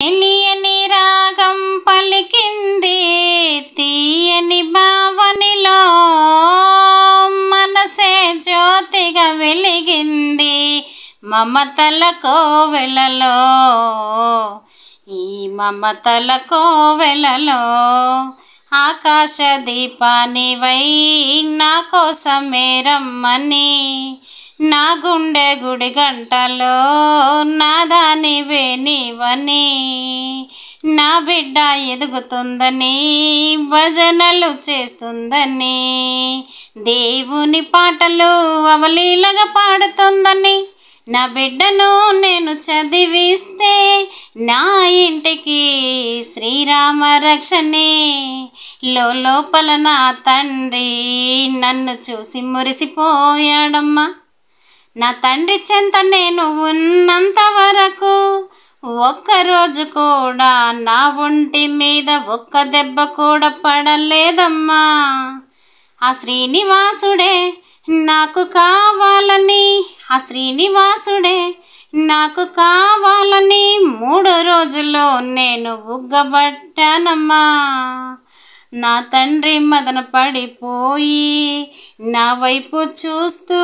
తెలియని రాగం పలికింది తీయని భావనిలో, మనసే జ్యోతిగా వెలిగింది మమతల కోవెలలో. ఈ మమతల కోవెలలో ఆకాశ దీపానివై నా కోసమే రమ్మని, నా గుండె గుడి గంటలో నాదానివే నీవని, నా బిడ్డ ఎదుగుతుందని భజనలు చేస్తుందని, దేవుని పాటలు అవలీలగా పాడుతుందని, నా బిడ్డను నేను చదివిస్తే నా ఇంటికి శ్రీరామ రక్షణే. లోపల నా తండ్రి నన్ను చూసి మురిసిపోయాడమ్మా. నా తండ్రి చెంత నేను ఉన్నంత వరకు ఒక్కరోజు కూడా నా ఒంటి మీద ఒక్క దెబ్బ కూడా పడలేదమ్మా. ఆ శ్రీనివాసుడే నాకు కావాలని, ఆ శ్రీనివాసుడే నాకు కావాలని 3 రోజుల్లో నేను ఉగ్గబట్టానమ్మా. నా తండ్రి మదన పడిపోయి నా వైపు చూస్తూ,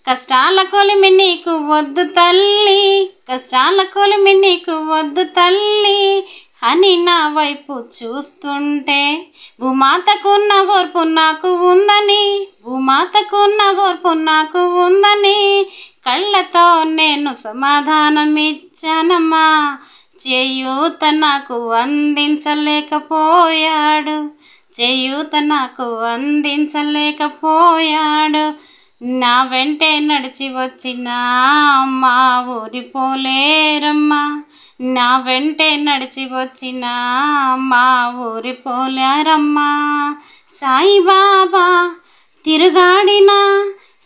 కష్టాల కొలిమి నీకు వద్దు తల్లి, కష్టాల కొలిమి నీకు వద్దు తల్లి అని నా వైపు చూస్తుంటే, భూమాతకున్న ఓర్పు నాకు ఉందని, భూమాతకున్న ఓర్పు నాకు ఉందని కళ్ళతో నేను సమాధానమిచ్చానమ్మా. చేయూత నాకు అందించలేకపోయాడు, చేయూత నాకు అందించలేకపోయాడు. నా వెంటే నడిచి వచ్చిన మా ఊరి పోలేరమ్మా, నా వెంటే నడిచి వచ్చిన మా ఊరి పోలేరమ్మా. సాయిబాబా తిరుగాడిన,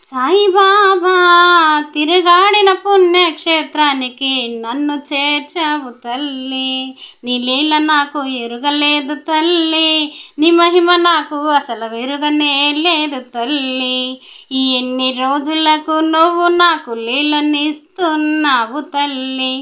సాయిబాబా తిరుగాడిన పుణ్యక్షేత్రానికి నన్ను చేర్చావు తల్లి. నీ లీల నాకు ఎరుగలేదు తల్లి, నీ మహిమ నాకు అసలు ఎరుగనే లేదు తల్లి. ఎన్ని రోజులకు నువ్వు నాకు లీలనిస్తున్నావు తల్లి.